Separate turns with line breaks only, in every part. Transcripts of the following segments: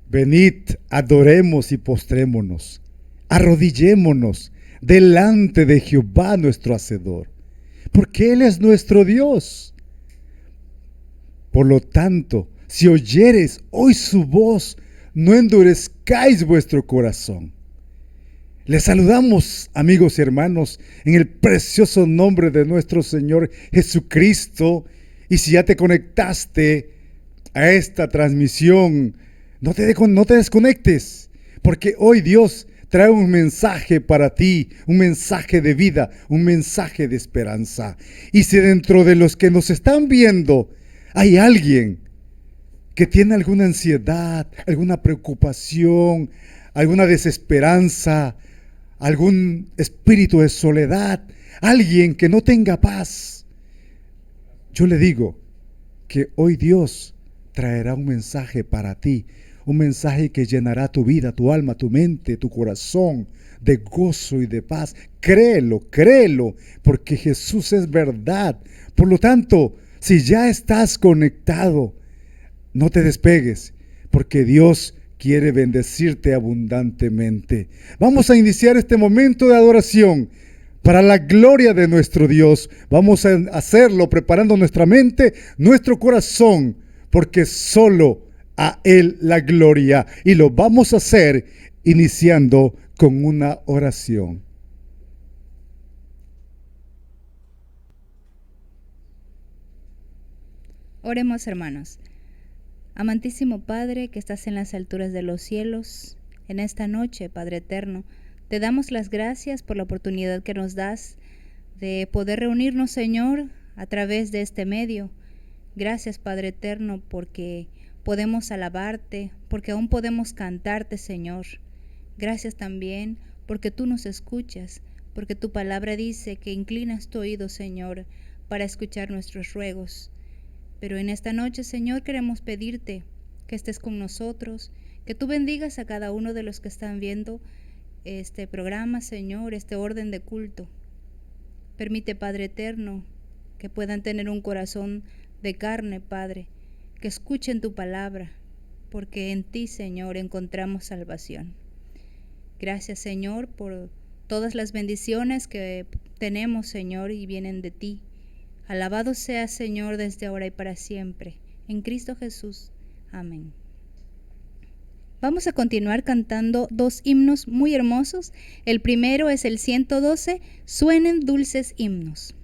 Venid, adoremos y postrémonos, arrodillémonos delante de Jehová nuestro Hacedor, porque Él es nuestro Dios. Por lo tanto, si oyereis hoy su voz, no endurezcáis vuestro corazón. Les saludamos, amigos y hermanos, en el precioso nombre de nuestro Señor Jesucristo. Y si ya te conectaste a esta transmisión, no te desconectes, porque hoy Dios trae un mensaje para ti, un mensaje de vida, un mensaje de esperanza. Y si dentro de los que nos están viendo hay alguien que tiene alguna ansiedad, alguna preocupación, alguna desesperanza, algún espíritu de soledad, alguien que no tenga paz, yo le digo que hoy Dios traerá un mensaje para ti, un mensaje que llenará tu vida, tu alma, tu mente, tu corazón de gozo y de paz. Créelo, créelo, porque Jesús es verdad. Por lo tanto, si ya estás conectado, no te despegues, porque Dios quiere bendecirte abundantemente. Vamos a iniciar este momento de adoración para la gloria de nuestro Dios. Vamos a hacerlo preparando nuestra mente, nuestro corazón, porque solo a Él la gloria. Y lo vamos a hacer iniciando con una oración.
Oremos, hermanos. Amantísimo Padre, que estás en las alturas de los cielos, en esta noche, Padre eterno, te damos las gracias por la oportunidad que nos das de poder reunirnos, Señor, a través de este medio. Gracias, Padre eterno, porque podemos alabarte, porque aún podemos cantarte, Señor. Gracias también porque tú nos escuchas, porque tu palabra dice que inclinas tu oído, Señor, para escuchar nuestros ruegos. Pero en esta noche, Señor, queremos pedirte que estés con nosotros, que tú bendigas a cada uno de los que están viendo este programa, Señor, este orden de culto. Permite, Padre eterno, que puedan tener un corazón de carne, Padre, que escuchen tu palabra, porque en ti, Señor, encontramos salvación. Gracias, Señor, por todas las bendiciones que tenemos, Señor, y vienen de ti. Alabado sea, Señor, desde ahora y para siempre. En Cristo Jesús. Amén. Vamos a continuar cantando dos himnos muy hermosos. El primero es el 112, Suenen dulces himnos.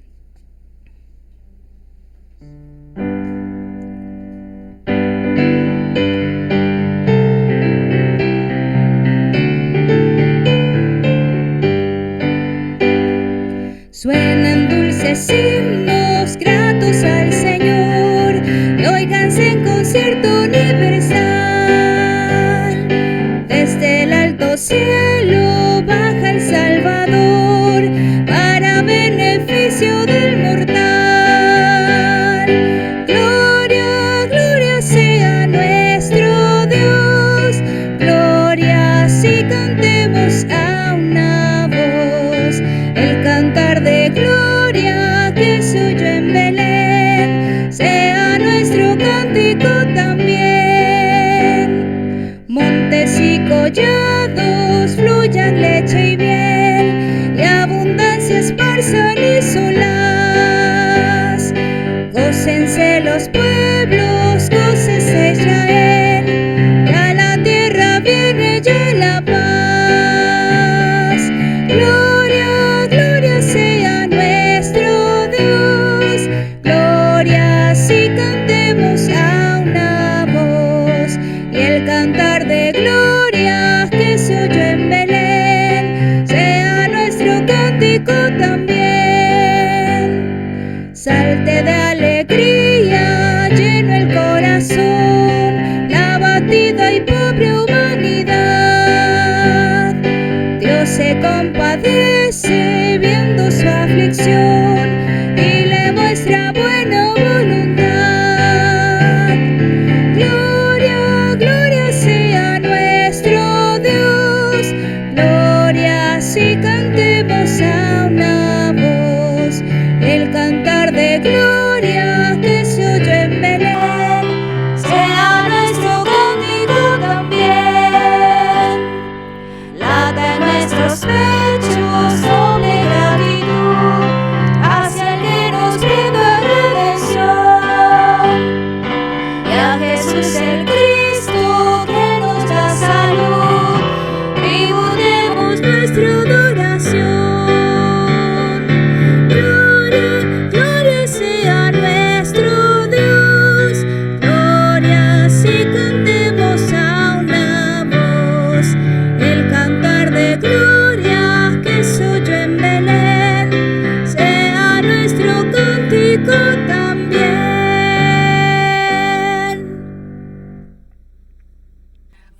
Suenan dulces himnos gratos al Señor, y óiganse en concierto universal. Desde el alto cielo baja el Salvador para beneficio del mortal. Gloria, gloria sea nuestro Dios, gloria si cantemos a una voz. El cantar de gloria que se oyó en Belén sea nuestro cántico también. Montes y collados fluyan leche y miel, y abundancia esparzan y solaz. Gócense los pueblos, gócese Israel, ya la tierra viene ya la paz. Gloria, gloria sea nuestro Dios, gloria si cantemos a una voz. Y el cantar de gloria que se oyó en Belén sea nuestro cántico también. Salte de alegría, lleno el corazón, la abatida y pobre humanidad. Dios se compadece viendo su aflicción y le muestra buena voluntad. Gloria, gloria sea nuestro Dios, gloria si cantemos a una voz. El cantar de gloria que se oyó en Belén sea nuestro cántico también.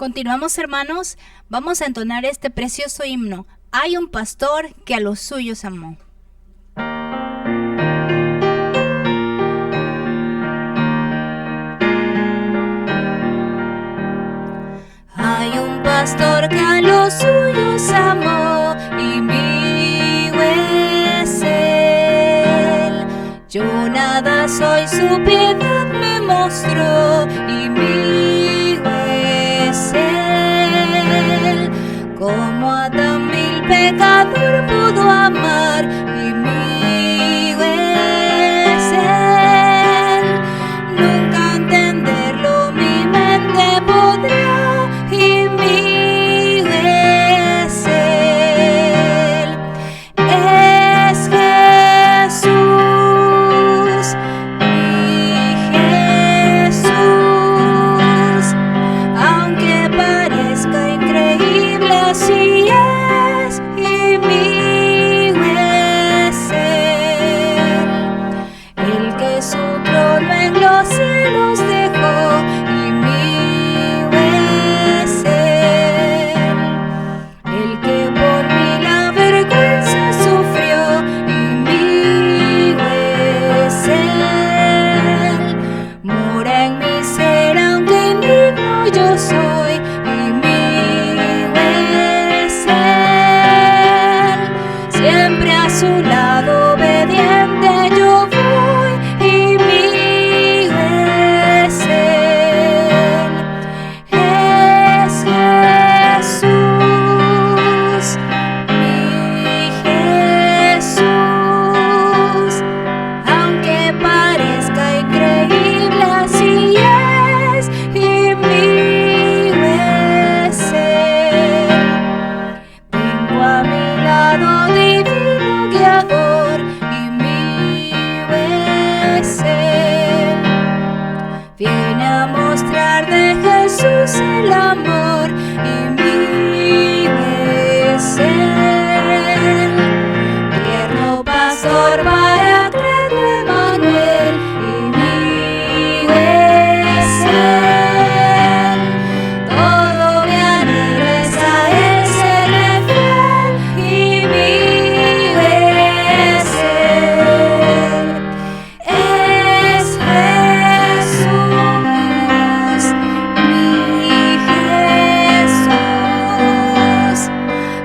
Continuamos, hermanos. Vamos a entonar este precioso himno. Hay un pastor que a los suyos amó. Hay un pastor que a los suyos amó y mío es él. Yo nada soy, su piedad me mostró y mío es él. Como a tan vil pecador pudo amar y mío es él. Nunca entenderlo mi mente podrá y mío es él. Es Jesús, mi Jesús, aunque parezca increíble así es y mío es él. El que su trono en los cielos dejó y mío es él. El que por mí la vergüenza sufrió y mío es él. Mora en mi ser aunque indigno yo soy y mío es él. Siempre a su lado obediente yo voy y mío es él. Es Jesús, mi Jesús, aunque parezca increíble así es y mío es él. Tengo a mi lado divino guiador y mío es él. Viene a mostrar de Jesús el amor y mío es él. Tierno pastor para credo Emanuel y mío es él. Todo mi anhelo es a él serle fiel y mío es él. Es Jesús, mi Jesús,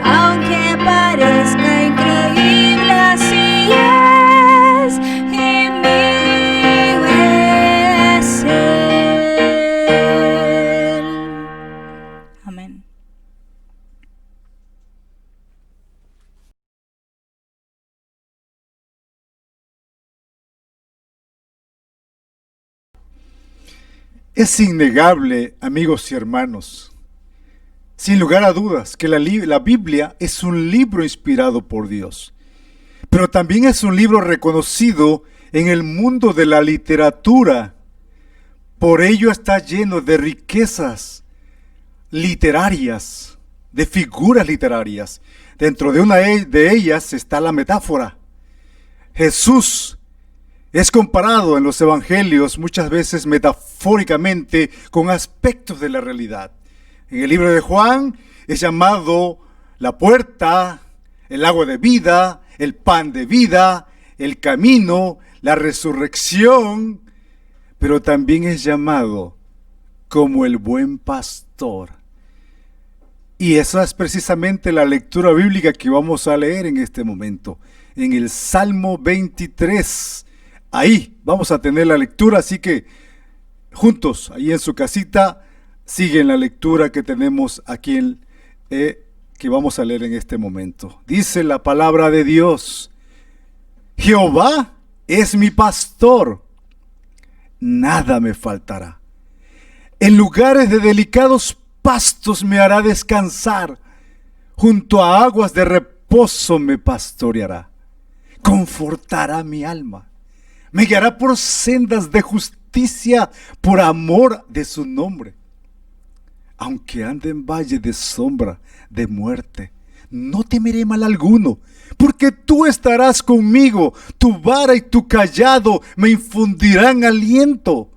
aunque parezca increíble así es y mío es él. Amén.
Es innegable, amigos y hermanos, sin lugar a dudas, que la Biblia es un libro inspirado por Dios, pero también es un libro reconocido en el mundo de la literatura. Por ello está lleno de riquezas literarias, de figuras literarias. Dentro de una de ellas está la metáfora. Jesús es comparado en los evangelios muchas veces metafóricamente con aspectos de la realidad. En el libro de Juan es llamado la puerta, el agua de vida, el pan de vida, el camino, la resurrección, pero también es llamado como el buen pastor. Y esa es precisamente la lectura bíblica que vamos a leer en este momento, en el Salmo 23. Ahí vamos a tener la lectura, así que juntos, ahí en su casita, siguen la lectura que tenemos aquí, que vamos a leer en este momento. Dice la palabra de Dios: Jehová es mi pastor, nada me faltará. En lugares de delicados pastos me hará descansar, junto a aguas de reposo me pastoreará. Confortará mi alma. Me guiará por sendas de justicia por amor de su nombre. Aunque ande en valle de sombra de muerte, no temeré mal alguno, porque tú estarás conmigo. Tu vara y tu cayado me infundirán aliento.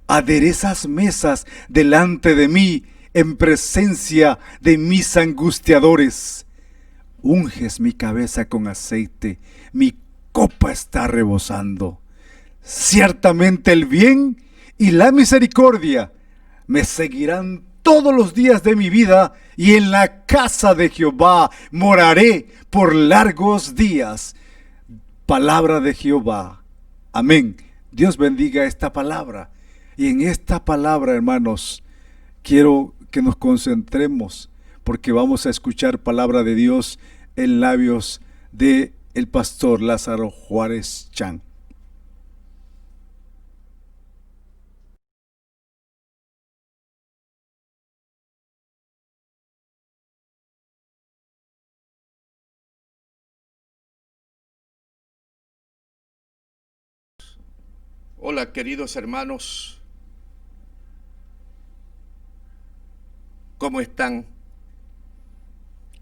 Aderezas mesas delante de mí en presencia de mis angustiadores. Unges mi cabeza con aceite, mi copa está rebosando. Ciertamente el bien y la misericordia me seguirán todos los días de mi vida, y en la casa de Jehová moraré por largos días. Palabra de Jehová. Amén. Dios bendiga esta palabra. Y en esta palabra, hermanos, quiero que nos concentremos, porque vamos a escuchar palabra de Dios en labios de el pastor Lázaro Juárez Chan.
Hola, queridos hermanos, ¿cómo están?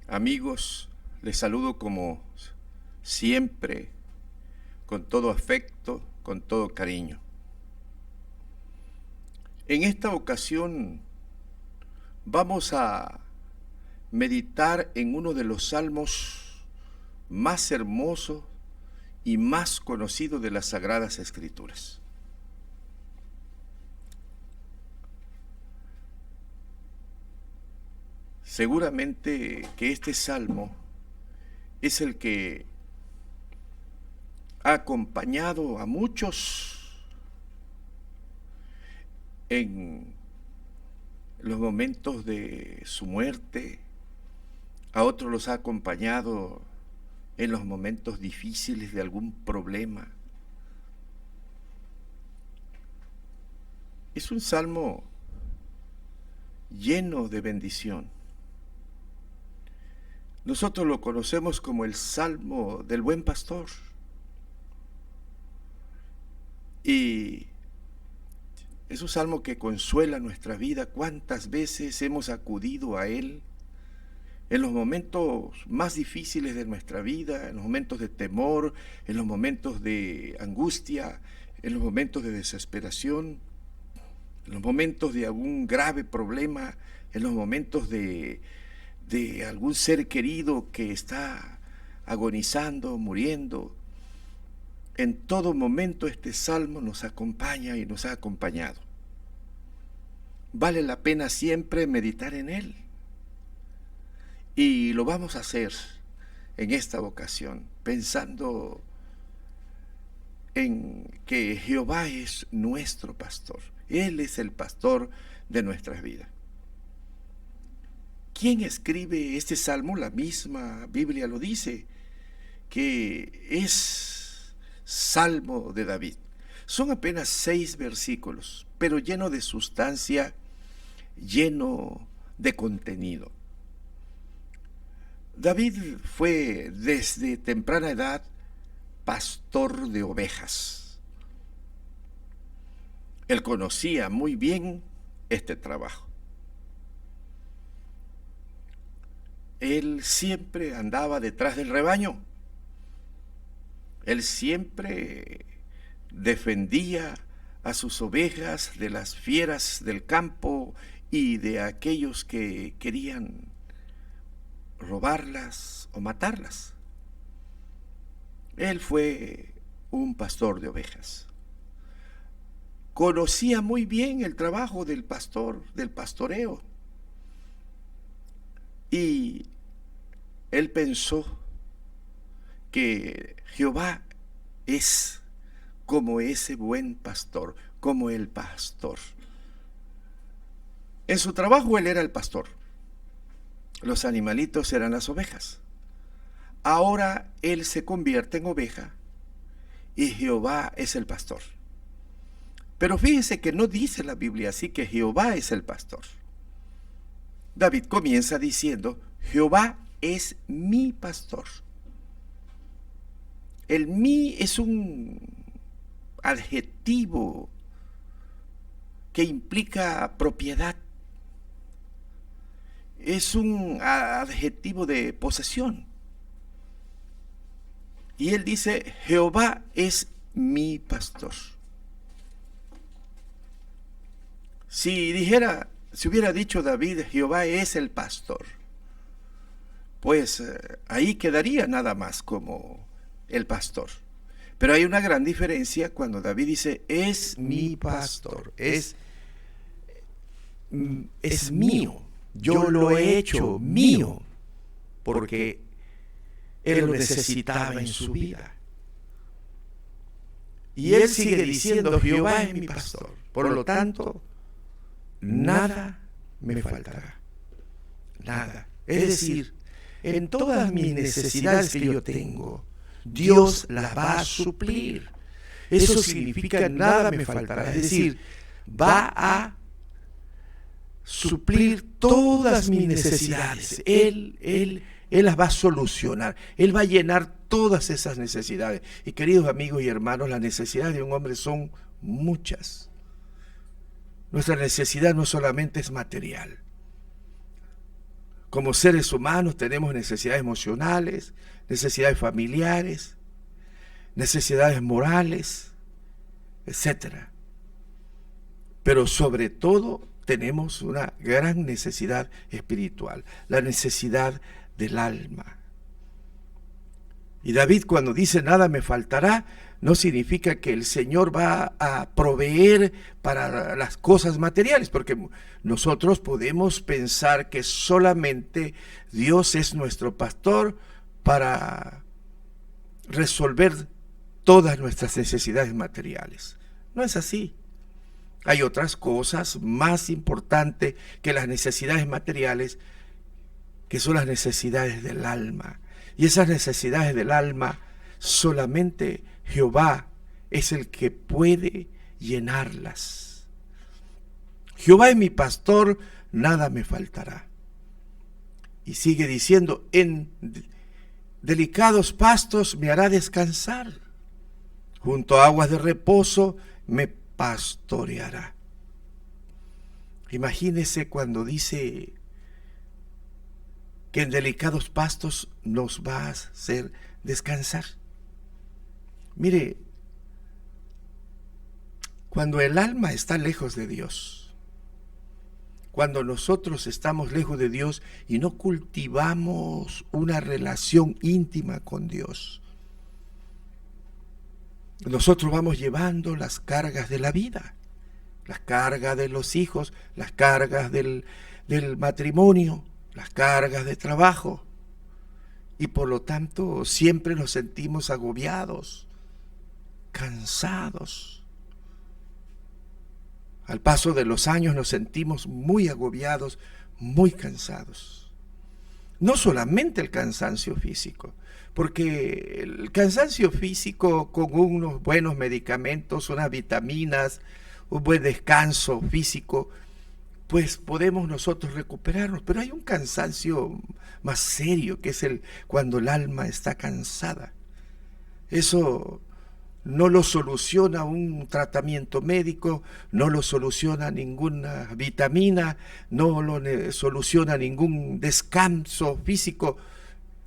Amigos, les saludo como siempre, con todo afecto, con todo cariño. En esta ocasión vamos a meditar en uno de los salmos más hermosos y más conocidos de las Sagradas Escrituras. Seguramente que este salmo es el que ha acompañado a muchos en los momentos de su muerte, a otros los ha acompañado en los momentos difíciles de algún problema. Es un salmo lleno de bendición. Nosotros lo conocemos como el Salmo del Buen Pastor. Y es un salmo que consuela nuestra vida. ¿Cuántas veces hemos acudido a él en los momentos más difíciles de nuestra vida, en los momentos de temor, en los momentos de angustia, en los momentos de desesperación, en los momentos de algún grave problema, en los momentos de algún ser querido que está agonizando, muriendo? En todo momento este salmo nos acompaña y nos ha acompañado. Vale la pena siempre meditar en él. Y lo vamos a hacer en esta ocasión, pensando en que Jehová es nuestro pastor. Él es el pastor de nuestras vidas. ¿Quién escribe este salmo? La misma Biblia lo dice, que es Salmo de David. Son apenas 6 versículos, pero lleno de sustancia, lleno de contenido. David fue desde temprana edad pastor de ovejas. Él conocía muy bien este trabajo. Él siempre andaba detrás del rebaño. Él siempre defendía a sus ovejas de las fieras del campo y de aquellos que querían robarlas o matarlas. Él fue un pastor de ovejas. Conocía muy bien el trabajo del pastor, del pastoreo. Y él pensó que Jehová es como ese buen pastor, como el pastor. En su trabajo él era el pastor. Los animalitos eran las ovejas. Ahora él se convierte en oveja y Jehová es el pastor. Pero fíjese que no dice la Biblia así, que Jehová es el pastor. David comienza diciendo: Jehová es mi pastor. El mí es un adjetivo que implica propiedad. Es un adjetivo de posesión. Y él dice: Jehová es mi pastor. Si dijera Si hubiera dicho David, Jehová es el pastor, pues ahí quedaría nada más como el pastor. Pero hay una gran diferencia cuando David dice, es mi pastor, es mío, yo lo he hecho mío, porque él lo necesitaba en su vida. Y él sigue diciendo, Jehová es mi pastor, por lo tanto, nada me faltará, nada. Es decir, en todas mis necesidades que yo tengo, Dios las va a suplir. Eso significa nada me faltará, es decir, va a suplir todas mis necesidades. Él las va a solucionar, Él va a llenar todas esas necesidades. Y queridos amigos y hermanos, las necesidades de un hombre son muchas. Nuestra necesidad no solamente es material. Como seres humanos tenemos necesidades emocionales, necesidades familiares, necesidades morales, etc. Pero sobre todo tenemos una gran necesidad espiritual, la necesidad del alma. Y David, cuando dice nada me faltará, no significa que el Señor va a proveer para las cosas materiales, porque nosotros podemos pensar que solamente Dios es nuestro pastor para resolver todas nuestras necesidades materiales. No es así. Hay otras cosas más importantes que las necesidades materiales, que son las necesidades del alma. Y esas necesidades del alma solamente Jehová es el que puede llenarlas. Jehová es mi pastor, nada me faltará. Y sigue diciendo, en delicados pastos me hará descansar, junto a aguas de reposo me pastoreará. Imagínese cuando dice que en delicados pastos nos va a hacer descansar. Mire, cuando el alma está lejos de Dios, cuando nosotros estamos lejos de Dios y no cultivamos una relación íntima con Dios, nosotros vamos llevando las cargas de la vida, las cargas de los hijos, las cargas del matrimonio, las cargas de trabajo, y por lo tanto siempre nos sentimos agobiados, cansados. Al paso de los años nos sentimos muy agobiados, muy cansados. No solamente el cansancio físico, porque el cansancio físico con unos buenos medicamentos, unas vitaminas, un buen descanso físico, pues podemos nosotros recuperarnos. Pero hay un cansancio más serio, que es cuando el alma está cansada. Eso no lo soluciona un tratamiento médico, no lo soluciona ninguna vitamina, no lo soluciona ningún descanso físico,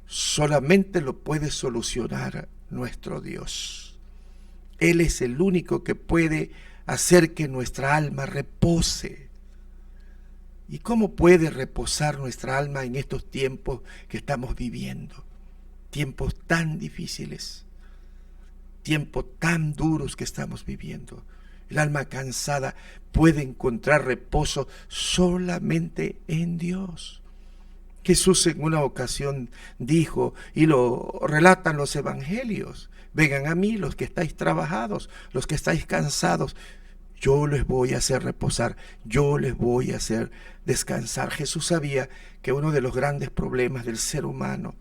solamente lo puede solucionar nuestro Dios. Él es el único que puede hacer que nuestra alma repose. ¿Y cómo puede reposar nuestra alma en estos tiempos que estamos viviendo? Tiempos tan difíciles, tiempos tan duros que estamos viviendo. El alma cansada puede encontrar reposo solamente en Dios. Jesús en una ocasión dijo, y lo relatan los evangelios, vengan a mí los que estáis trabajados, los que estáis cansados, yo les voy a hacer reposar, yo les voy a hacer descansar. Jesús sabía que uno de los grandes problemas del ser humano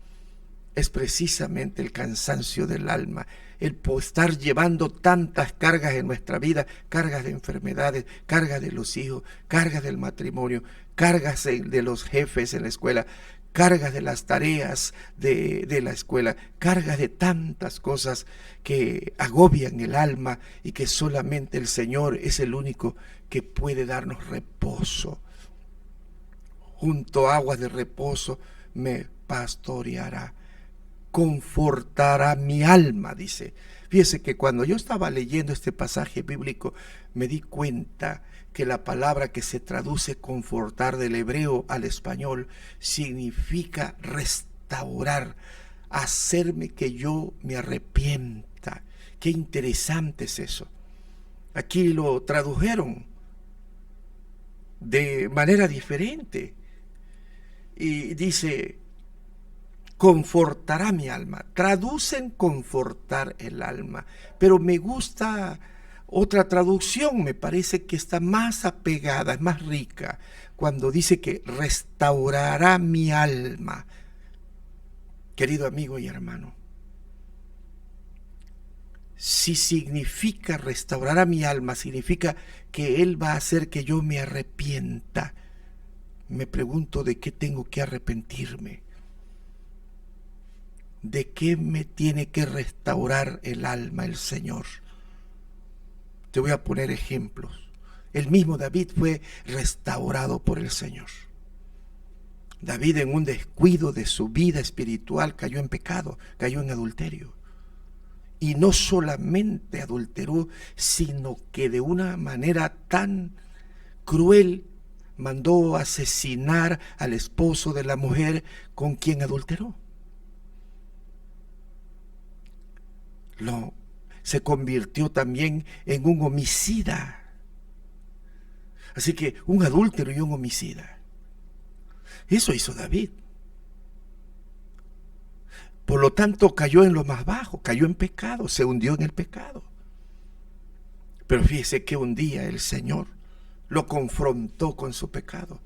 es precisamente el cansancio del alma, el estar llevando tantas cargas en nuestra vida, cargas de enfermedades, cargas de los hijos, cargas del matrimonio, cargas de los jefes en la escuela, cargas de las tareas de la escuela, cargas de tantas cosas que agobian el alma y que solamente el Señor es el único que puede darnos reposo. Junto a aguas de reposo me pastoreará, confortará mi alma, dice. Fíjese que cuando yo estaba leyendo este pasaje bíblico, me di cuenta que la palabra que se traduce confortar del hebreo al español significa restaurar, hacerme que yo me arrepienta. Qué interesante es eso. Aquí lo tradujeron de manera diferente y dice: confortará mi alma. Traducen confortar el alma, pero me gusta otra traducción, me parece que está más apegada, es más rica, cuando dice que restaurará mi alma. Querido amigo y hermano, si significa restaurará mi alma, significa que Él va a hacer que yo me arrepienta. Me pregunto, ¿de qué tengo que arrepentirme? ¿De qué me tiene que restaurar el alma el Señor? Te voy a poner ejemplos. El mismo David fue restaurado por el Señor. David, en un descuido de su vida espiritual, cayó en pecado, cayó en adulterio. Y no solamente adulteró, sino que de una manera tan cruel mandó asesinar al esposo de la mujer con quien adulteró. Se convirtió también en un homicida. Así que un adúltero y un homicida. Eso hizo David. Por lo tanto, cayó en lo más bajo, cayó en pecado, se hundió en el pecado. Pero fíjese que un día el Señor lo confrontó con su pecado.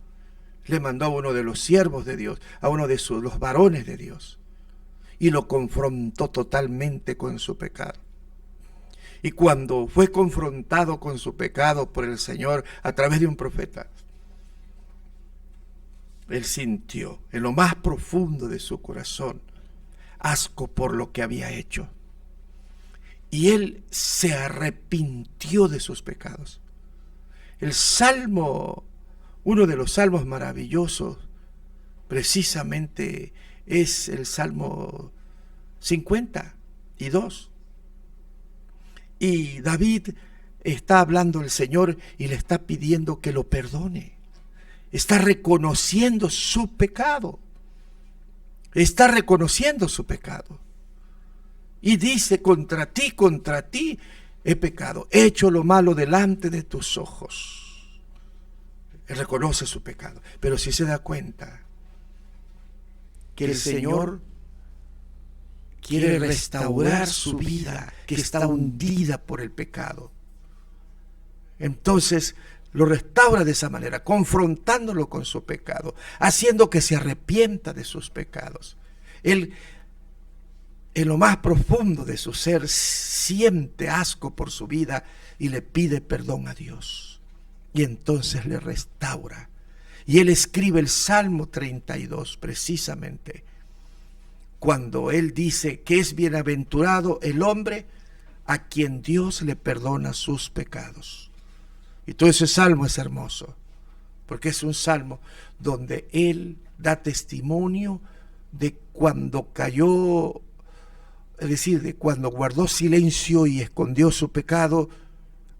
Le mandó a uno de los siervos de Dios, a uno de los varones de Dios, y lo confrontó totalmente con su pecado. Y cuando fue confrontado con su pecado por el Señor a través de un profeta, él sintió en lo más profundo de su corazón asco por lo que había hecho. Y él se arrepintió de sus pecados. El salmo, uno de los salmos maravillosos, precisamente es el Salmo 52. Y David está hablando al Señor y le está pidiendo que lo perdone. Está reconociendo su pecado. Está reconociendo su pecado. Y dice: contra ti he pecado. He hecho lo malo delante de tus ojos. Él reconoce su pecado. Pero si se da cuenta que el Señor quiere restaurar su vida, que está hundida por el pecado, entonces lo restaura de esa manera, confrontándolo con su pecado, haciendo que se arrepienta de sus pecados. Él, en lo más profundo de su ser, siente asco por su vida y le pide perdón a Dios. Y entonces le restaura. Y él escribe el Salmo 32 precisamente cuando él dice que es bienaventurado el hombre a quien Dios le perdona sus pecados. Y todo ese salmo es hermoso, porque es un salmo donde él da testimonio de cuando cayó, es decir, de cuando guardó silencio y escondió su pecado.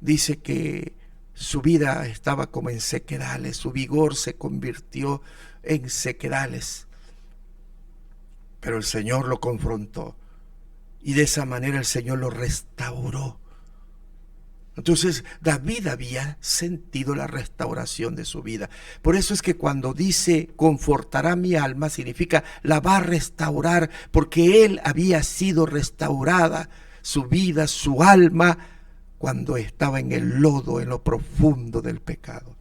Dice que su vida estaba como en sequedales, su vigor se convirtió en sequedales. Pero el Señor lo confrontó y de esa manera el Señor lo restauró. Entonces David había sentido la restauración de su vida. Por eso es que cuando dice confortará mi alma, significa la va a restaurar, porque él había sido restaurada, su vida, su alma, cuando estaba en el lodo, en lo profundo del pecado.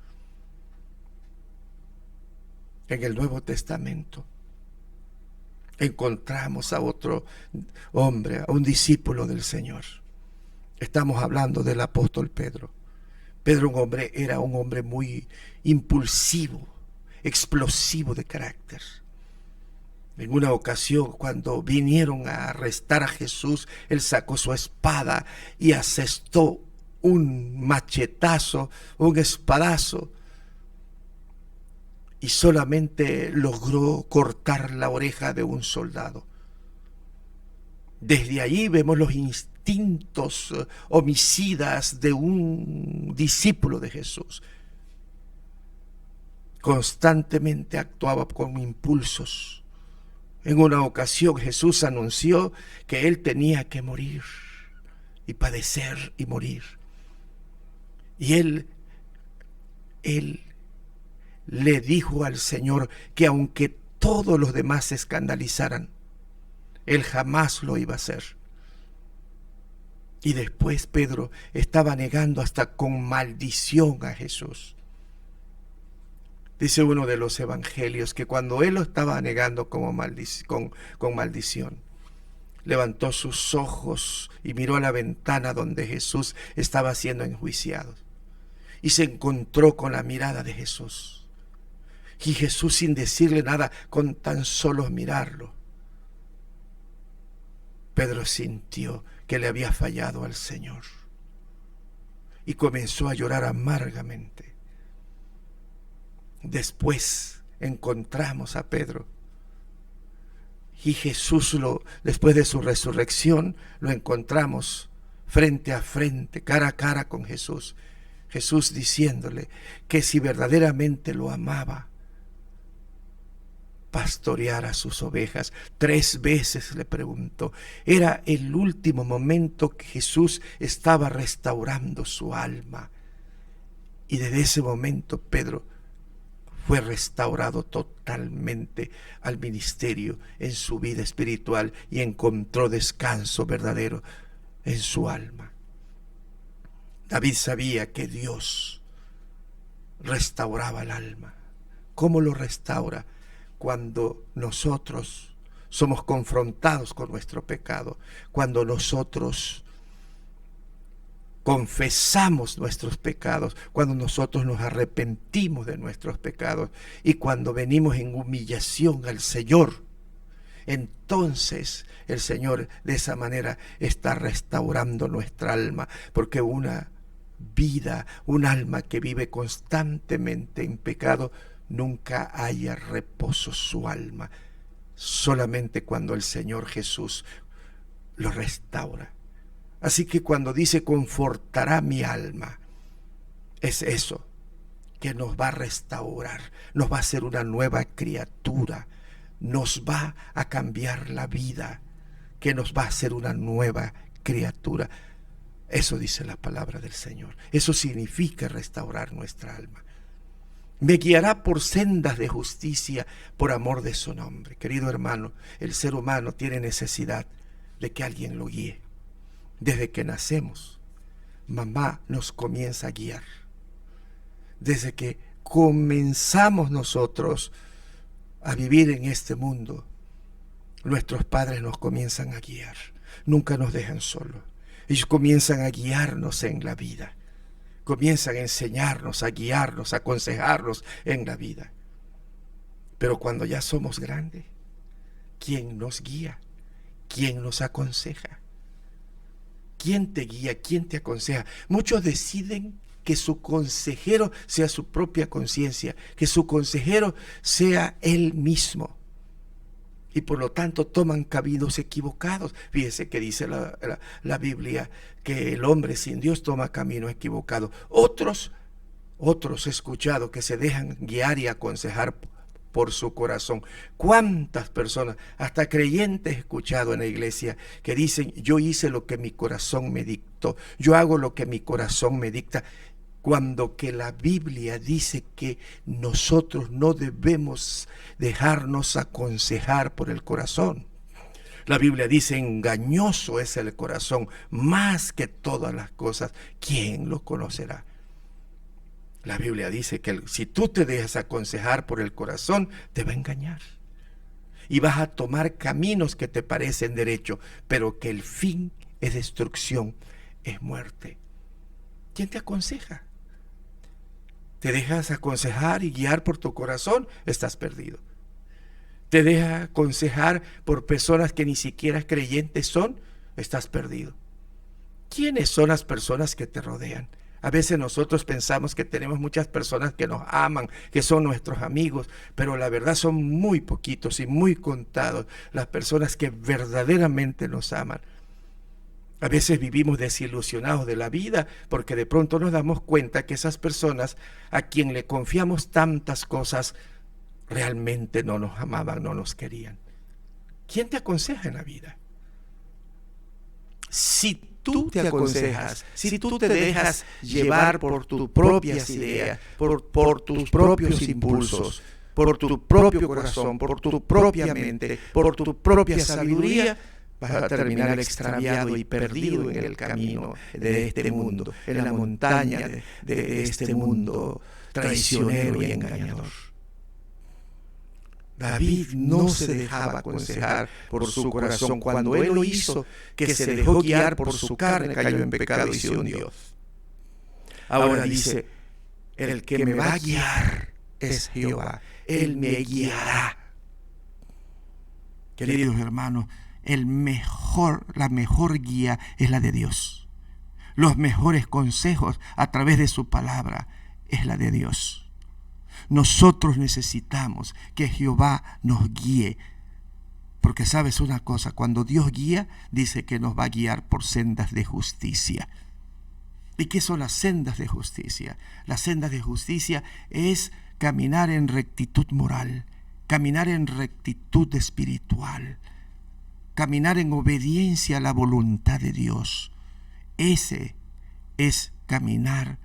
En el Nuevo Testamento encontramos a otro hombre, a un discípulo del Señor. Estamos hablando del apóstol Pedro. Pedro era un hombre muy impulsivo, explosivo de carácter. En una ocasión, cuando vinieron a arrestar a Jesús, él sacó su espada y asestó un machetazo, un espadazo, y solamente logró cortar la oreja de un soldado. Desde allí vemos los instintos instintos homicidas de un discípulo de Jesús. Constantemente actuaba con impulsos. En una ocasión Jesús anunció que él tenía que morir y padecer y morir. Y él le dijo al Señor que aunque todos los demás se escandalizaran, él jamás lo iba a hacer. Y después Pedro estaba negando hasta con maldición a Jesús. Dice uno de los evangelios que cuando él lo estaba negando con maldición, levantó sus ojos y miró a la ventana donde Jesús estaba siendo enjuiciado. Y se encontró con la mirada de Jesús. Y Jesús, sin decirle nada, con tan solo mirarlo, Pedro sintió que le había fallado al Señor. Y comenzó a llorar amargamente. Después encontramos a Pedro. Y Jesús, después de su resurrección, lo encontramos frente a frente, cara a cara con Jesús. Jesús diciéndole que si verdaderamente lo amaba, pastoreara sus ovejas. 3 veces le preguntó. Era el último momento que Jesús estaba restaurando su alma. Y desde ese momento Pedro fue restaurado totalmente al ministerio, en su vida espiritual, y encontró descanso verdadero en su alma. David sabía que Dios restauraba el alma. ¿Cómo lo restaura? Cuando nosotros somos confrontados con nuestro pecado, cuando nosotros confesamos nuestros pecados, cuando nosotros nos arrepentimos de nuestros pecados y cuando venimos en humillación al Señor, entonces el Señor de esa manera está restaurando nuestra alma, porque una vida, un alma que vive constantemente en pecado, nunca haya reposo su alma. Solamente cuando el Señor Jesús lo restaura. Así que cuando dice confortará mi alma, es eso, que nos va a restaurar, nos va a hacer una nueva criatura, nos va a cambiar la vida, que nos va a hacer una nueva criatura. Eso dice la palabra del Señor. Eso significa restaurar nuestra alma. Me guiará por sendas de justicia por amor de su nombre. Querido hermano, el ser humano tiene necesidad de que alguien lo guíe. Desde que nacemos, mamá nos comienza a guiar. Desde que comenzamos nosotros a vivir en este mundo, nuestros padres nos comienzan a guiar. Nunca nos dejan solos. Ellos comienzan a guiarnos en la vida. Comienzan a enseñarnos, a guiarnos, a aconsejarnos en la vida. Pero cuando ya somos grandes, ¿quién nos guía? ¿Quién nos aconseja? ¿Quién te guía? ¿Quién te aconseja? Muchos deciden que su consejero sea su propia conciencia, que su consejero sea él mismo. Y por lo tanto toman caminos equivocados. Fíjese que dice la Biblia que el hombre sin Dios toma camino equivocado. Otros he escuchado que se dejan guiar y aconsejar por su corazón. ¿Cuántas personas, hasta creyentes, he escuchado en la iglesia que dicen: yo hice lo que mi corazón me dictó, yo hago lo que mi corazón me dicta? Cuando que la Biblia dice que nosotros no debemos dejarnos aconsejar por el corazón. La Biblia dice: engañoso es el corazón más que todas las cosas. ¿Quién lo conocerá? La Biblia dice que si tú te dejas aconsejar por el corazón, te va a engañar. Y vas a tomar caminos que te parecen derechos, pero que el fin es destrucción, es muerte. ¿Quién te aconseja? ¿Te dejas aconsejar y guiar por tu corazón? Estás perdido. ¿Te dejas aconsejar por personas que ni siquiera creyentes son? Estás perdido. ¿Quiénes son las personas que te rodean? A veces nosotros pensamos que tenemos muchas personas que nos aman, que son nuestros amigos, pero la verdad son muy poquitos y muy contados las personas que verdaderamente nos aman. A veces vivimos desilusionados de la vida porque de pronto nos damos cuenta que esas personas a quien le confiamos tantas cosas realmente no nos amaban, no nos querían. ¿Quién te aconseja en la vida? Si tú te aconsejas, si tú te dejas llevar por tus propias ideas, por tus propios impulsos, por tu propio corazón, por tu propia mente, por tu propia sabiduría, vas a terminar extraviado y perdido en el camino de este mundo, en la montaña de este mundo traicionero y engañador. David no se dejaba aconsejar por su corazón. Cuando él lo hizo, que se dejó guiar por su carne, cayó en pecado y se hundió. Ahora dice, el que me va a guiar es Jehová. Él me guiará.
Queridos hermanos, la mejor guía es la de Dios. Los mejores consejos a través de su palabra es la de Dios. Nosotros necesitamos que Jehová nos guíe, porque sabes una cosa, cuando Dios guía, dice que nos va a guiar por sendas de justicia. ¿Y qué son las sendas de justicia? Las sendas de justicia es caminar en rectitud moral, caminar en rectitud espiritual, caminar en obediencia a la voluntad de Dios. Ese es caminar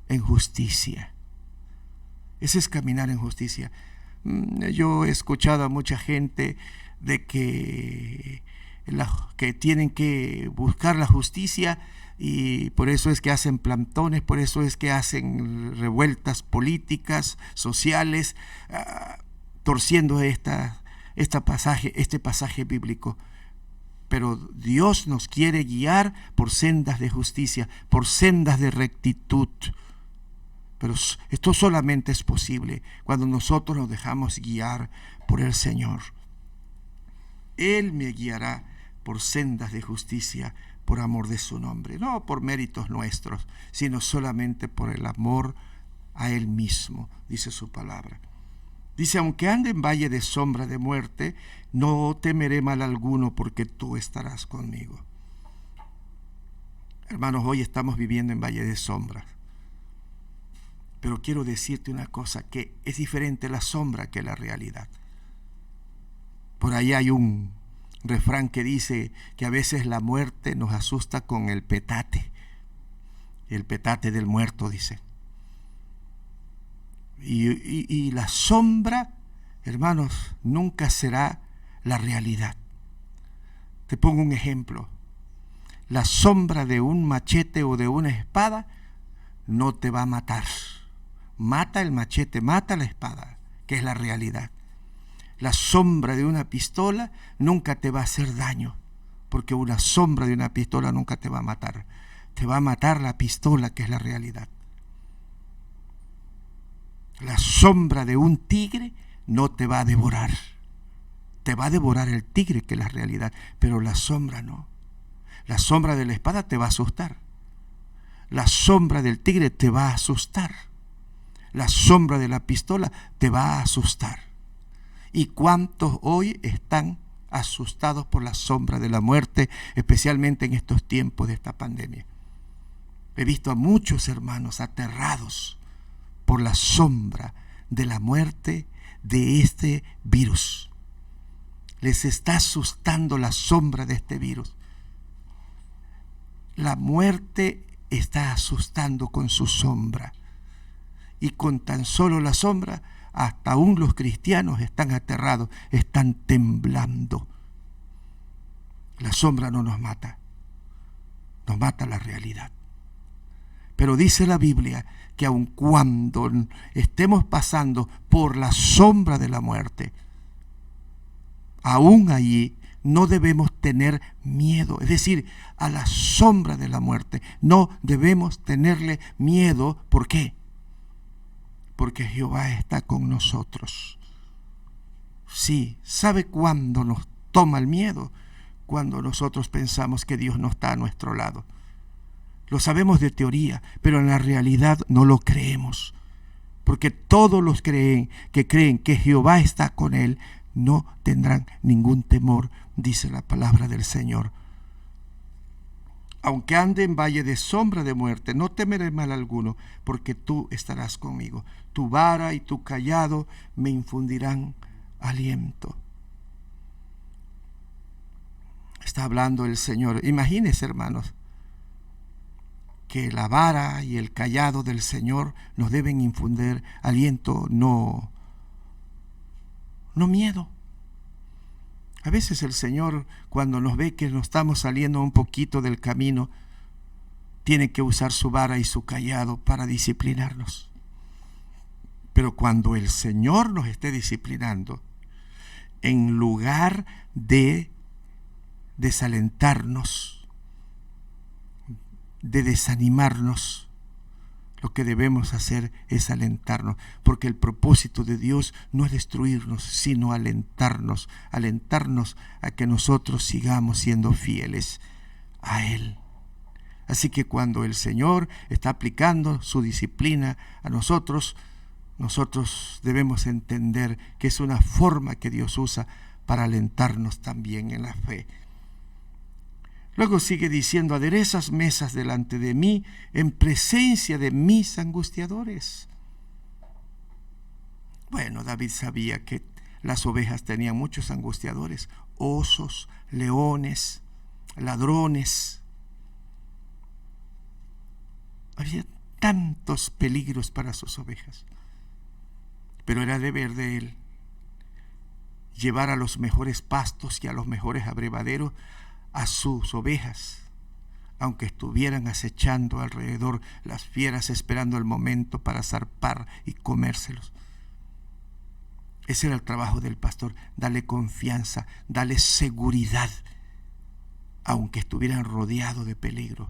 en justicia. Ese es caminar en justicia. Yo he escuchado a mucha gente de que tienen que buscar la justicia y por eso es que hacen plantones, por eso es que hacen revueltas políticas, sociales, torciendo este pasaje bíblico. Pero Dios nos quiere guiar por sendas de justicia, por sendas de rectitud. Pero esto solamente es posible cuando nosotros nos dejamos guiar por el Señor. Él me guiará por sendas de justicia, por amor de su nombre. No por méritos nuestros, sino solamente por el amor a Él mismo, dice su palabra. Dice, aunque ande en valle de sombra de muerte, no temeré mal alguno, porque tú estarás conmigo. Hermanos, hoy estamos viviendo en valle de sombras. Pero quiero decirte una cosa, que es diferente la sombra que la realidad. Por ahí hay un refrán que dice que a veces la muerte nos asusta con el petate del muerto, dice. Y la sombra, hermanos, nunca será la realidad. Te pongo un ejemplo. La sombra de un machete o de una espada no te va a matar. Mata el machete, mata la espada, que es la realidad. La sombra de una pistola nunca te va a hacer daño, porque una sombra de una pistola nunca te va a matar. Te va a matar la pistola, que es la realidad. La sombra de un tigre no te va a devorar. Te va a devorar el tigre, que es la realidad, pero la sombra no. La sombra de la espada te va a asustar. La sombra del tigre te va a asustar. La sombra de la pistola te va a asustar. ¿Y cuántos hoy están asustados por la sombra de la muerte, especialmente en estos tiempos de esta pandemia? He visto a muchos hermanos aterrados por la sombra de la muerte de este virus. Les está asustando la sombra de este virus. La muerte está asustando con su sombra. Y con tan solo la sombra, hasta aún los cristianos están aterrados, están temblando. La sombra no nos mata, nos mata la realidad. Pero dice la Biblia que aun cuando estemos pasando por la sombra de la muerte, aún allí no debemos tener miedo. Es decir, a la sombra de la muerte no debemos tenerle miedo. ¿Por qué? Porque Jehová está con nosotros. Sí, ¿sabe cuándo nos toma el miedo? Cuando nosotros pensamos que Dios no está a nuestro lado. Lo sabemos de teoría, pero en la realidad no lo creemos. Porque todos los que creen que Jehová está con él, no tendrán ningún temor, dice la palabra del Señor. Aunque ande en valle de sombra de muerte, no temeré mal alguno, porque tú estarás conmigo. Tu vara y tu cayado me infundirán aliento. Está hablando el Señor. Imagínense, hermanos, que la vara y el cayado del Señor nos deben infundir aliento, no miedo. A veces el Señor, cuando nos ve que nos estamos saliendo un poquito del camino, tiene que usar su vara y su cayado para disciplinarnos. Pero cuando el Señor nos esté disciplinando, en lugar de desalentarnos, de desanimarnos, lo que debemos hacer es alentarnos, porque el propósito de Dios no es destruirnos, sino alentarnos a que nosotros sigamos siendo fieles a Él. Así que cuando el Señor está aplicando su disciplina a nosotros debemos entender que es una forma que Dios usa para alentarnos también en la fe. Luego sigue diciendo: aderezas mesas delante de mí en presencia de mis angustiadores. Bueno, David sabía que las ovejas tenían muchos angustiadores: osos, leones, ladrones. Había tantos peligros para sus ovejas. Pero era deber de él llevar a los mejores pastos y a los mejores abrevaderos a sus ovejas, aunque estuvieran acechando alrededor las fieras esperando el momento para zarpar y comérselos. Ese era el trabajo del pastor: darle confianza, darle seguridad, aunque estuvieran rodeados de peligro.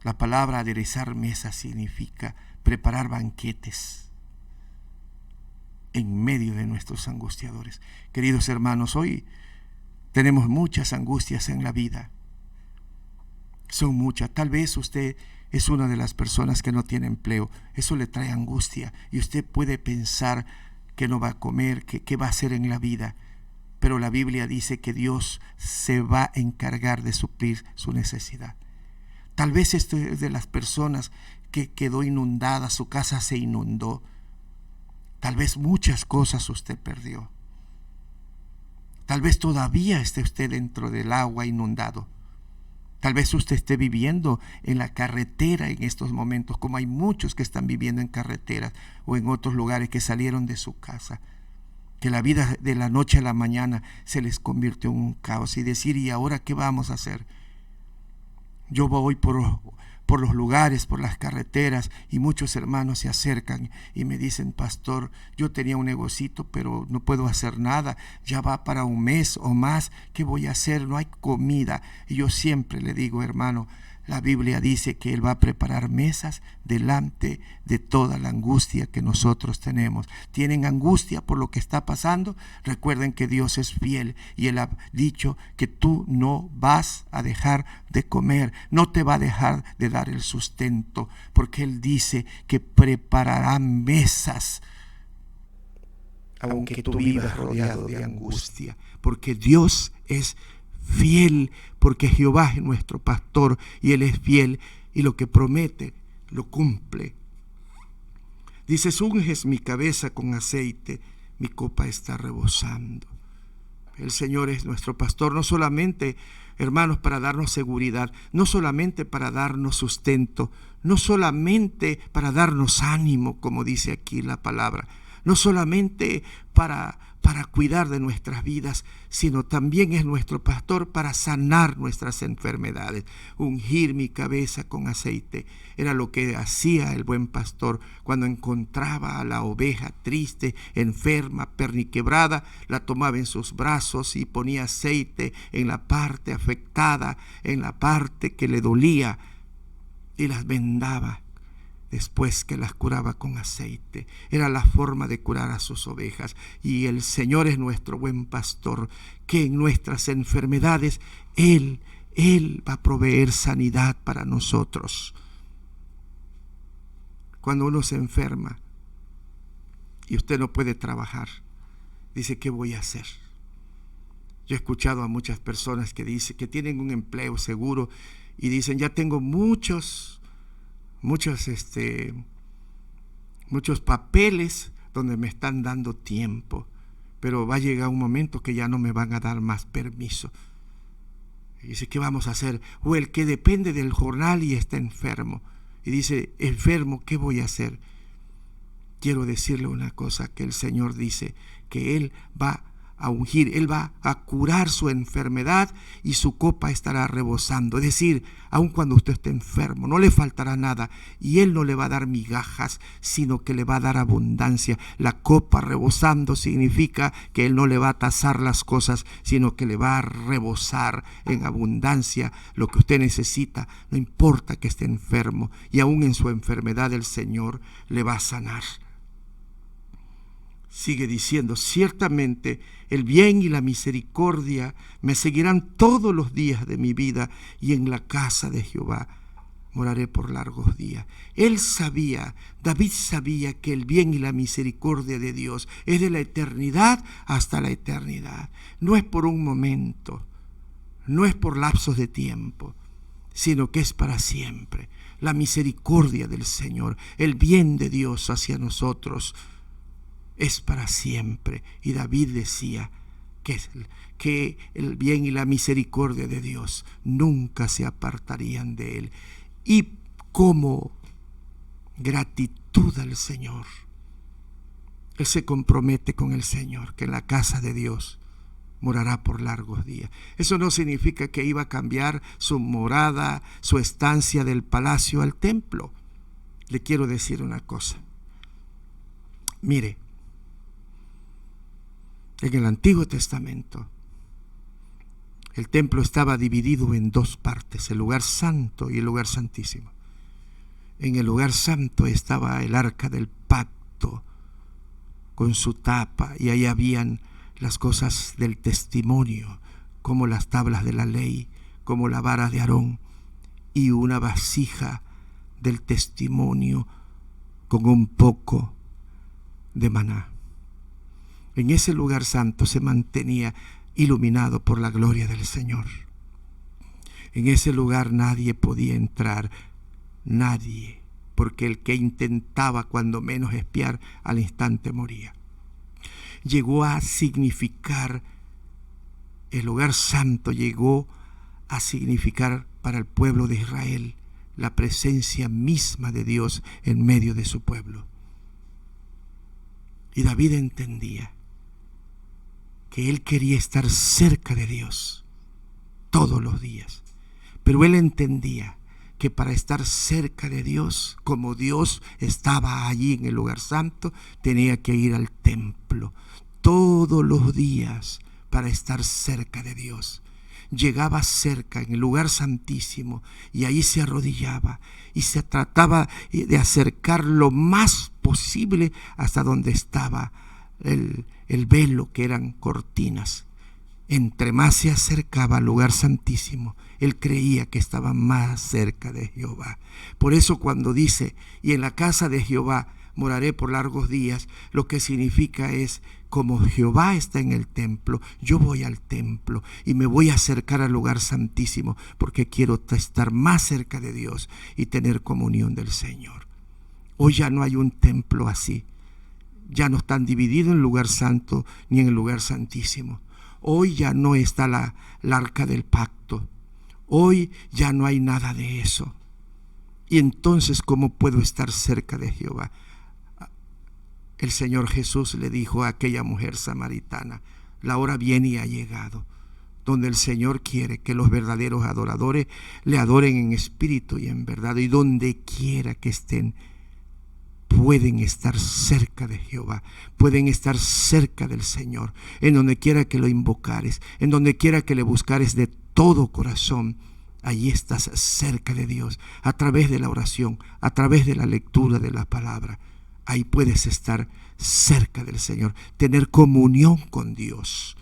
La palabra aderezar mesas significa preparar banquetes en medio de nuestros angustiadores. Queridos hermanos, hoy tenemos muchas angustias en la vida. Son muchas. Tal vez usted es una de las personas que no tiene empleo. Eso le trae angustia y usted puede pensar que no va a comer, que va a hacer en la vida. Pero la Biblia dice que Dios se va a encargar de suplir su necesidad. Tal vez esto es de las personas que quedó inundada, su casa se inundó. Tal vez muchas cosas usted perdió. Tal vez todavía esté usted dentro del agua inundado. Tal vez usted esté viviendo en la carretera en estos momentos, como hay muchos que están viviendo en carreteras o en otros lugares que salieron de su casa. Que la vida de la noche a la mañana se les convirtió en un caos y decir: ¿y ahora qué vamos a hacer? Yo voy por los lugares, por las carreteras, y muchos hermanos se acercan y me dicen: pastor, yo tenía un negocito, pero no puedo hacer nada, ya va para un mes o más, ¿qué voy a hacer? No hay comida. Y yo siempre le digo: hermano, la Biblia dice que Él va a preparar mesas delante de toda la angustia que nosotros tenemos. ¿Tienen angustia por lo que está pasando? Recuerden que Dios es fiel y Él ha dicho que tú no vas a dejar de comer, no te va a dejar de dar el sustento, porque Él dice que preparará mesas, aunque tú vivas rodeado de angustia, porque Dios es fiel, porque Jehová es nuestro pastor y Él es fiel y lo que promete lo cumple. Dice: unges mi cabeza con aceite, mi copa está rebosando. El Señor es nuestro pastor, no solamente, hermanos, para darnos seguridad, no solamente para darnos sustento, no solamente para darnos ánimo, como dice aquí la palabra, no solamente para cuidar de nuestras vidas, sino también es nuestro pastor para sanar nuestras enfermedades. Ungir mi cabeza con aceite era lo que hacía el buen pastor cuando encontraba a la oveja triste, enferma, perniquebrada, la tomaba en sus brazos y ponía aceite en la parte afectada, en la parte que le dolía, y las vendaba. Después que las curaba con aceite, era la forma de curar a sus ovejas. Y el Señor es nuestro buen pastor, que en nuestras enfermedades Él va a proveer sanidad para nosotros. Cuando uno se enferma y usted no puede trabajar, dice: ¿qué voy a hacer? Yo he escuchado a muchas personas que dicen que tienen un empleo seguro y dicen, ya tengo muchos papeles donde me están dando tiempo, pero va a llegar un momento que ya no me van a dar más permiso. Y dice, ¿qué vamos a hacer? O el que depende del jornal y está enfermo. Y dice, enfermo, ¿qué voy a hacer? Quiero decirle una cosa, que el Señor dice que Él va a ungir, Él va a curar su enfermedad y su copa estará rebosando. Es decir, aun cuando usted esté enfermo, no le faltará nada y Él no le va a dar migajas, sino que le va a dar abundancia. La copa rebosando significa que Él no le va a tasar las cosas, sino que le va a rebosar en abundancia lo que usted necesita. No importa que esté enfermo, y aun en su enfermedad el Señor le va a sanar. Sigue diciendo, ciertamente el bien y la misericordia me seguirán todos los días de mi vida, y en la casa de Jehová moraré por largos días. David sabía que el bien y la misericordia de Dios es de la eternidad hasta la eternidad. No es por un momento, no es por lapsos de tiempo, sino que es para siempre. La misericordia del Señor, el bien de Dios hacia nosotros, es para siempre. Y David decía que el bien y la misericordia de Dios nunca se apartarían de él. Y como gratitud al Señor, él se compromete con el Señor que en la casa de Dios morará por largos días. Eso no significa que iba a cambiar su morada, su estancia del palacio al templo. Le quiero decir una cosa. Mire, en el Antiguo Testamento, el templo estaba dividido en dos partes, el lugar santo y el lugar santísimo. En el lugar santo estaba el arca del pacto con su tapa, y ahí habían las cosas del testimonio, como las tablas de la ley, como la vara de Aarón, y una vasija del testimonio con un poco de maná. En ese lugar santo se mantenía iluminado por la gloria del Señor. En ese lugar nadie podía entrar, nadie, porque el que intentaba cuando menos espiar, al instante moría. Llegó a significar, el lugar santo llegó a significar para el pueblo de Israel la presencia misma de Dios en medio de su pueblo. Y David entendía que él quería estar cerca de Dios todos los días, pero él entendía que para estar cerca de Dios, como Dios estaba allí en el lugar santo, tenía que ir al templo todos los días para estar cerca de Dios. Llegaba cerca en el lugar santísimo y ahí se arrodillaba y se trataba de acercar lo más posible hasta donde estaba el velo, que eran cortinas. Entre más se acercaba al lugar santísimo, él creía que estaba más cerca de Jehová. Por eso cuando dice, y en la casa de Jehová moraré por largos días, lo que significa es, como Jehová está en el templo, yo voy al templo y me voy a acercar al lugar santísimo, porque quiero estar más cerca de Dios y tener comunión del Señor. Hoy ya no hay un templo así. Ya no están divididos en el lugar santo ni en el lugar santísimo. Hoy ya no está la arca del pacto. Hoy ya no hay nada de eso. Y entonces, ¿cómo puedo estar cerca de Jehová? El Señor Jesús le dijo a aquella mujer samaritana, la hora viene y ha llegado, donde el Señor quiere que los verdaderos adoradores le adoren en espíritu y en verdad, y donde quiera que estén, pueden estar cerca de Jehová, pueden estar cerca del Señor, en donde quiera que lo invocares, en donde quiera que le buscares de todo corazón. Allí estás cerca de Dios, a través de la oración, a través de la lectura de la palabra. Ahí puedes estar cerca del Señor, tener comunión con Dios,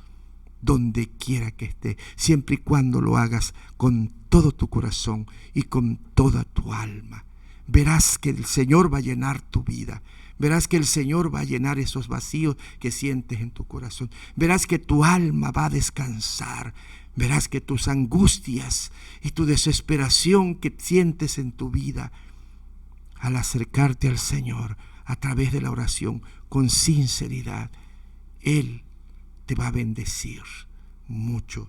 donde quiera que esté, siempre y cuando lo hagas con todo tu corazón y con toda tu alma. verás que el Señor va a llenar tu vida. Verás que el Señor va a llenar esos vacíos que sientes en tu corazón. Verás que tu alma va a descansar. Verás que tus angustias y tu desesperación que sientes en tu vida, al acercarte al Señor a través de la oración con sinceridad, Él te va a bendecir mucho.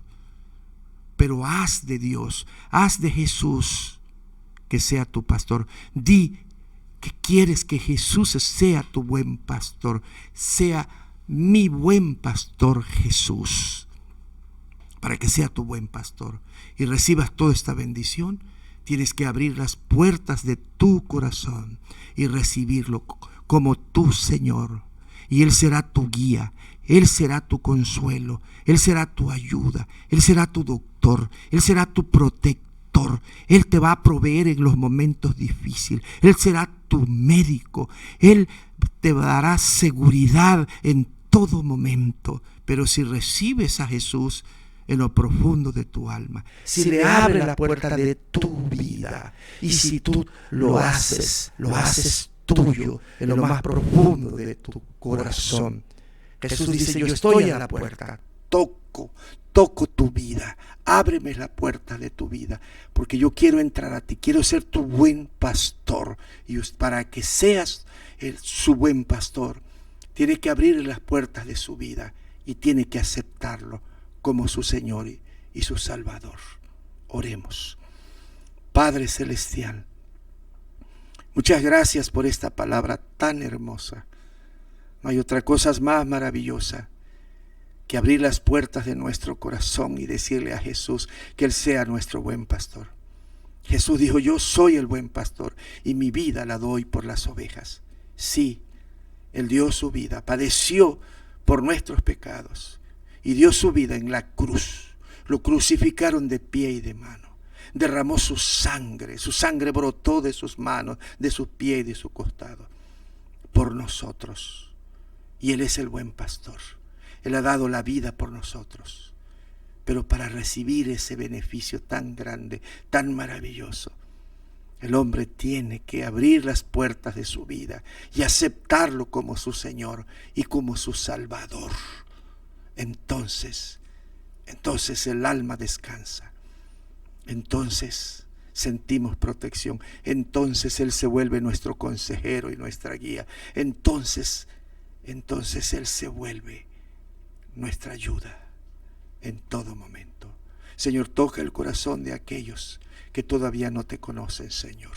Pero haz de Dios, haz de Jesús que sea tu pastor. Di que quieres que Jesús sea tu buen pastor, sea mi buen pastor Jesús, para que sea tu buen pastor y recibas toda esta bendición. Tienes que abrir las puertas de tu corazón y recibirlo como tu Señor. Y Él será tu guía, Él será tu consuelo, Él será tu ayuda, Él será tu doctor, Él será tu protector. Él te va a proveer en los momentos difíciles. Él será tu médico. Él te dará seguridad en todo momento. Pero si recibes a Jesús en lo profundo de tu alma, si le abres la puerta de tu vida, y si tú lo haces tuyo en lo más profundo de tu corazón, Jesús dice: yo estoy a la puerta, toco tu vida, ábreme la puerta de tu vida, porque yo quiero entrar a ti, quiero ser tu buen pastor. Y para que seas su buen pastor, tiene que abrir las puertas de su vida y tiene que aceptarlo como su Señor y su Salvador. Oremos. Padre Celestial, muchas gracias por esta palabra tan hermosa. No hay otra cosa más maravillosa que abrir las puertas de nuestro corazón y decirle a Jesús que Él sea nuestro buen pastor. Jesús dijo: yo soy el buen pastor y mi vida la doy por las ovejas. Sí, Él dio su vida, padeció por nuestros pecados y dio su vida en la cruz. Lo crucificaron de pie y de mano. Derramó su sangre brotó de sus manos, de su pie y de su costado por nosotros. Y Él es el buen pastor. Él ha dado la vida por nosotros. Pero para recibir ese beneficio tan grande, tan maravilloso, el hombre tiene que abrir las puertas de su vida y aceptarlo como su Señor y como su Salvador. Entonces el alma descansa. Entonces sentimos protección. Entonces Él se vuelve nuestro consejero y nuestra guía. Entonces Él se vuelve nuestra ayuda en todo momento. Señor, toca el corazón de aquellos que todavía no te conocen, Señor.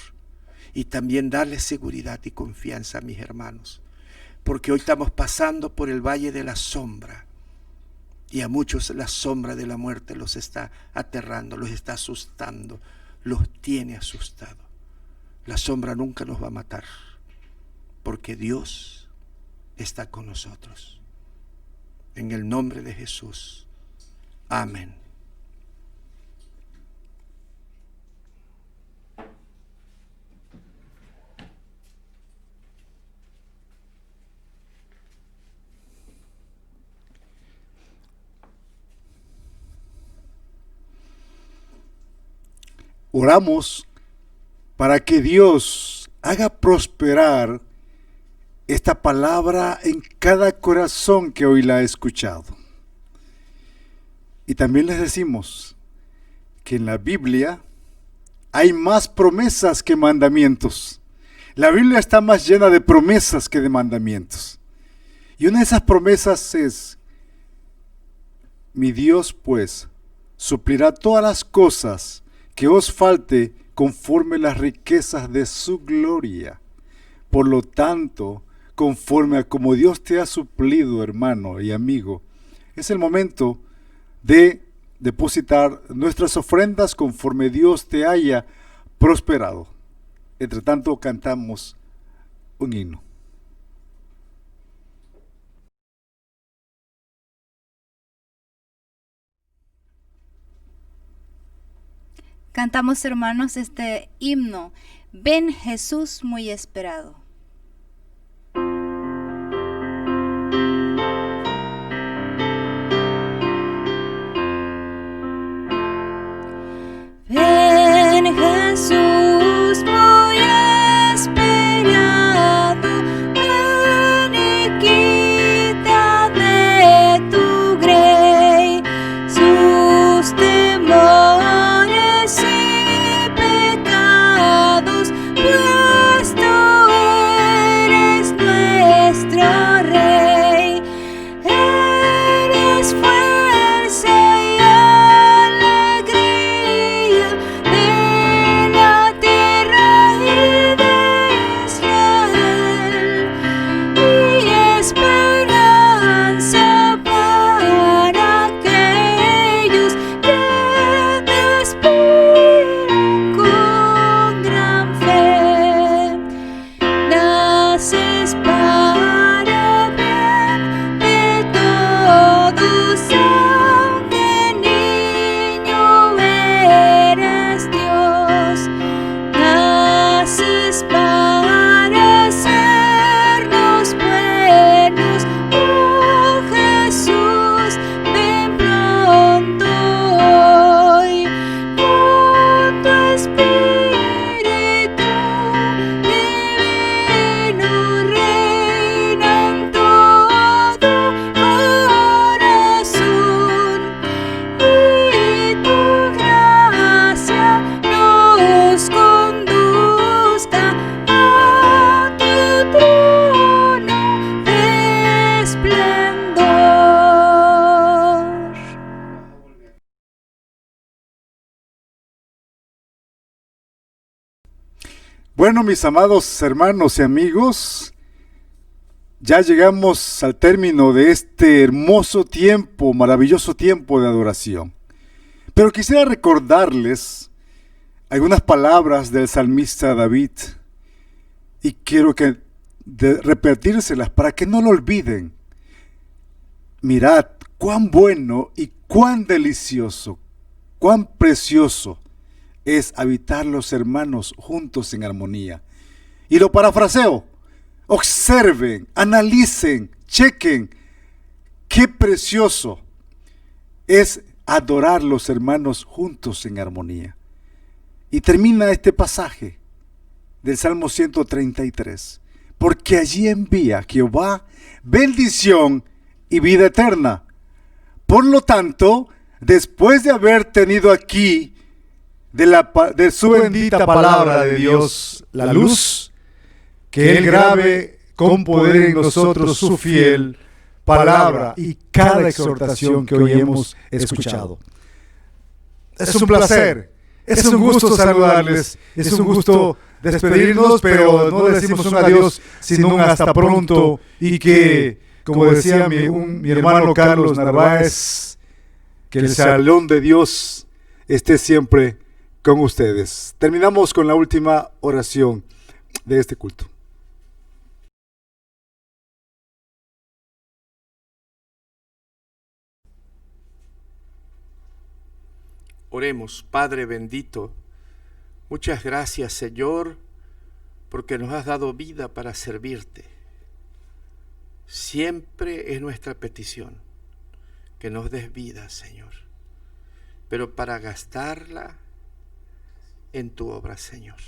Y también darles seguridad y confianza a mis hermanos, porque hoy estamos pasando por el valle de la sombra, y a muchos la sombra de la muerte los está aterrando, los está asustando, los tiene asustados. La sombra nunca nos va a matar, porque Dios está con nosotros. En el nombre de Jesús. Amén.
Oramos para que Dios haga prosperar esta palabra en cada corazón que hoy la ha escuchado. Y también les decimos que en la Biblia hay más promesas que mandamientos. La Biblia está más llena de promesas que de mandamientos. Y una de esas promesas es: mi Dios pues suplirá todas las cosas que os falte conforme las riquezas de su gloria. Por lo tanto, conforme a como Dios te ha suplido, hermano y amigo, es el momento de depositar nuestras ofrendas conforme Dios te haya prosperado. Entre tanto, cantamos un himno.
Cantamos, hermanos, este himno: Ven Jesús muy esperado. Ven Jesús muy
Bueno, mis amados hermanos y amigos, ya llegamos al término de este hermoso tiempo, maravilloso tiempo de adoración. Pero quisiera recordarles algunas palabras del salmista David y quiero repetírselas para que no lo olviden. Mirad cuán bueno y cuán delicioso, cuán precioso es habitar los hermanos juntos en armonía. Y lo parafraseo: observen, analicen, chequen qué precioso es adorar los hermanos juntos en armonía. Y termina este pasaje del Salmo 133. Porque allí envía Jehová bendición y vida eterna. Por lo tanto, después de haber tenido aquí de su bendita palabra de Dios la luz, que Él grabe con poder en nosotros su fiel palabra y cada exhortación que hoy hemos escuchado. Es un placer, es un gusto saludarles, es un gusto despedirnos, pero no decimos un adiós, sino un hasta pronto, y que, como decía mi hermano Carlos Narváez, que el Salón de Dios esté siempre con ustedes. Terminamos con la última oración de este culto.
Oremos. Padre bendito, muchas gracias, Señor, porque nos has dado vida para servirte. Siempre es nuestra petición que nos des vida, Señor, pero para gastarla en tu obra, Señor.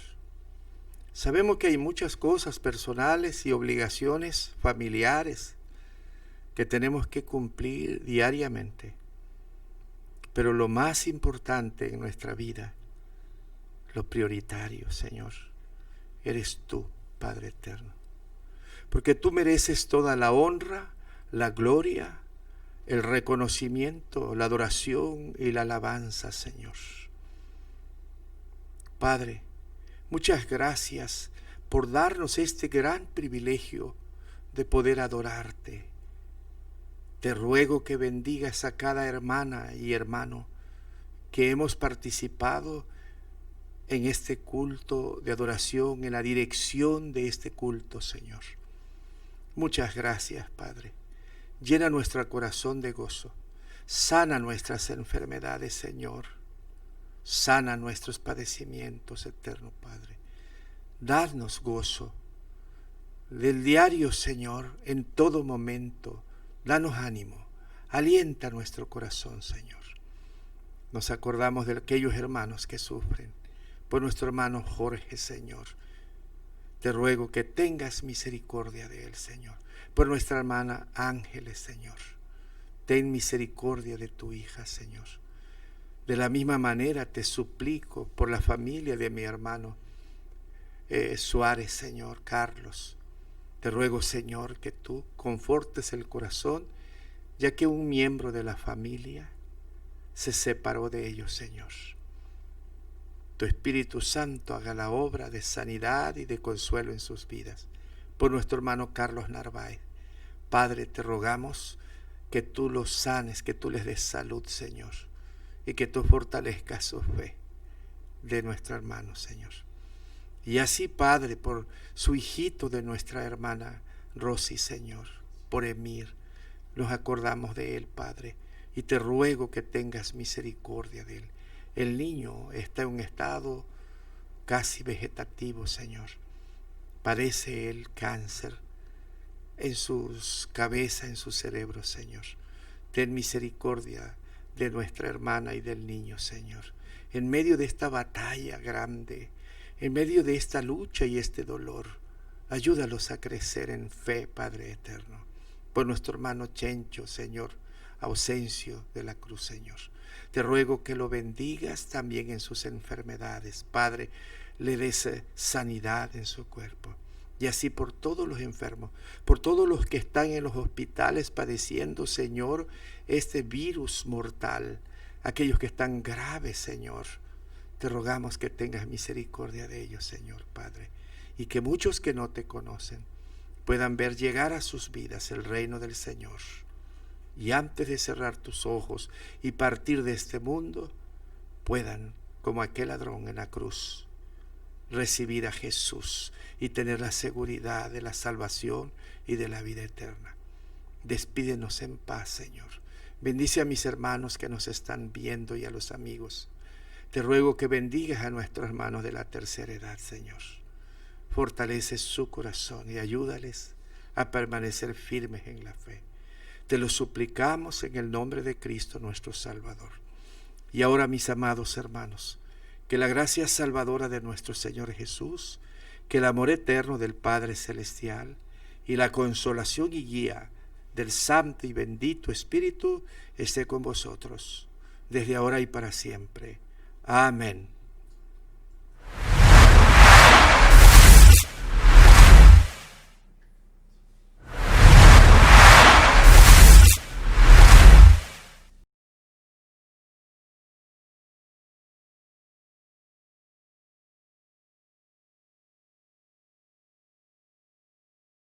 Sabemos que hay muchas cosas personales y obligaciones familiares que tenemos que cumplir diariamente, pero lo más importante en nuestra vida, lo prioritario, Señor, eres tú, Padre eterno, porque tú mereces toda la honra, la gloria, el reconocimiento, la adoración y la alabanza, Señor. Padre, muchas gracias por darnos este gran privilegio de poder adorarte. Te ruego que bendigas a cada hermana y hermano que hemos participado en este culto de adoración, en la dirección de este culto, Señor. Muchas gracias, Padre. Llena nuestro corazón de gozo. Sana nuestras enfermedades, Señor. Sana nuestros padecimientos, eterno Padre. Dadnos gozo del diario, Señor, en todo momento. Danos ánimo, alienta nuestro corazón, Señor. Nos acordamos de aquellos hermanos que sufren. Por nuestro hermano Jorge, Señor, te ruego que tengas misericordia de él, Señor. Por nuestra hermana Ángeles, Señor, ten misericordia de tu hija, Señor. De la misma manera te suplico por la familia de mi hermano Suárez, Señor, Carlos. Te ruego, Señor, que tú confortes el corazón, ya que un miembro de la familia se separó de ellos, Señor. Tu Espíritu Santo haga la obra de sanidad y de consuelo en sus vidas. Por nuestro hermano Carlos Narváez, Padre, te rogamos que tú los sanes, que tú les des salud, Señor, y que tú fortalezcas su fe de nuestro hermano, Señor. Y así, Padre, por su hijito de nuestra hermana Rosy, Señor, por Emir, nos acordamos de él, Padre, y te ruego que tengas misericordia de él. El niño está en un estado casi vegetativo, Señor. Padece él cáncer en sus cabezas, en su cerebro, Señor. Ten misericordia de nuestra hermana y del niño, Señor. En medio de esta batalla grande, en medio de esta lucha y este dolor, ayúdalos a crecer en fe, Padre eterno. Por nuestro hermano Chencho, Señor, Ausencio de la Cruz, Señor. Te ruego que lo bendigas también en sus enfermedades. Padre, le des sanidad en su cuerpo. Y así por todos los enfermos, por todos los que están en los hospitales padeciendo, Señor, este virus mortal, aquellos que están graves, Señor.
Te rogamos que tengas misericordia de ellos, Señor Padre, y que muchos que no te conocen puedan ver llegar a sus vidas el reino del Señor. Y antes de cerrar tus ojos y partir de este mundo, puedan, como aquel ladrón en la cruz, recibir a Jesús y tener la seguridad de la salvación y de la vida eterna. Despídenos en paz, Señor. Bendice a mis hermanos que nos están viendo y a los amigos. Te ruego que bendigas a nuestros hermanos de la tercera edad, Señor. Fortalece su corazón y ayúdales a permanecer firmes en la fe. Te lo suplicamos en el nombre de Cristo nuestro Salvador. Y ahora, mis amados hermanos, que la gracia salvadora de nuestro Señor Jesús, que el amor eterno del Padre Celestial y la consolación y guía del Santo y bendito Espíritu esté con vosotros, desde ahora y para siempre. Amén.